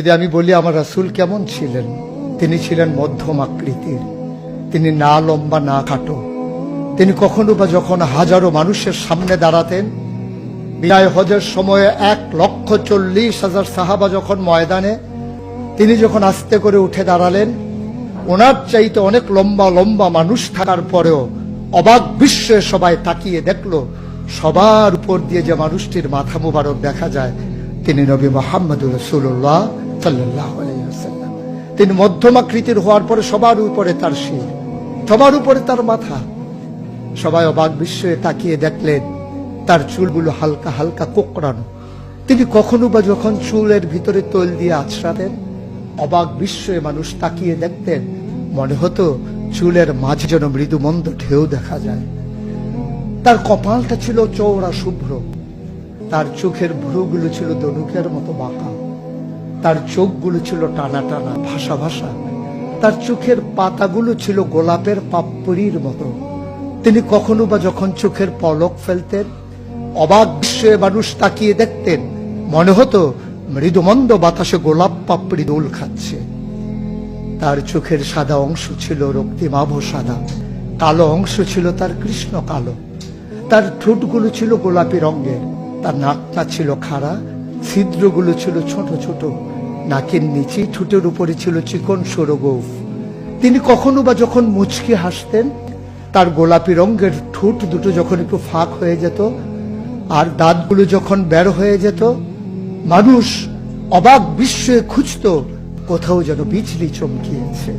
যদি আমি বলি আমার রাসূল কেমন ছিলেন, তিনি ছিলেন মধ্যম আকৃতির, তিনি না লম্বা না খাটো। তিনি কখনো বা যখন হাজারো মানুষের সামনে দাঁড়াতেন, বিদায় হজের সময়ে 1,40,000 সাহাবা যখন ময়দানে, তিনি যখন আস্তে করে উঠে দাঁড়ালেন, ওনার চাইতে অনেক লম্বা লম্বা মানুষ থাকার পরেও অবাক বিস্ময়ে সবাই তাকিয়ে দেখলো, সবার উপর দিয়ে যে মানুষটির মাথা মুবারক দেখা যায়, তিনি নবী মুহাম্মদুর রাসূলুল্লাহ সাল্লাল্লাহু আলাইহি ওয়াসাল্লাম। তিনি মধ্যমাকৃতির হওয়ার পরে সবার উপরে তার শির, সবার উপরে তার মাথা। সবাই অবাক বিস্ময়ে তাকিয়ে দেখলেন তার চুলগুলো হালকা হালকা কোঁকড়ানো। তিনি কখনো বা যখন চুলের ভিতরে তৈল দিয়ে আছড়াতেন, অবাক বিস্ময়ে মানুষ তাকিয়ে দেখতেন, মনে হতো চুলের মাঝে যেন মৃদুমন্দ ঢেউ দেখা যায়। তার কপালটা ছিল চওড়া শুভ্র, তার চোখের ভ্রুগুলো ছিল ধনুকের মতো বাঁকা, তার চোখগুলো ছিল টানা টানা ভাসা ভাসা, তার চোখের পাতাগুলো ছিল গোলাপের পাপড়ির মতো। তিনি কখনো বা যখন চোখের পলক ফেলতেন, অবাক বিস্ময়ে মানুষ তাকিয়ে দেখতেন, মনে হতো মৃদুমন্দ বাতাসে গোলাপ পাপড়ি দোল খাচ্ছে। তার চোখের সাদা অংশ ছিল রক্তিমাভ সাদা, কালো অংশ ছিল তার কৃষ্ণ কালো। তার ঠোঁটগুলো ছিল গোলাপি রঙের, তার নাকটা ছিল খাড়া, ছিদ্রগুলো ছিল ছোট ছোট, নাকের নিচে ঠোঁটের উপরে ছিল চিকন সরু গোঁফ। তিনি কখনো বা যখন মুচকি হাসতেন, তার গোলাপি রঙের ঠোঁট দুটো যখন একটু ফাঁক হয়ে যেত আর দাঁতগুলো যখন বের হয়ে যেত, মানুষ অবাক বিস্ময়ে খুঁজত কোথাও যেন বিজলি চমকিয়েছে।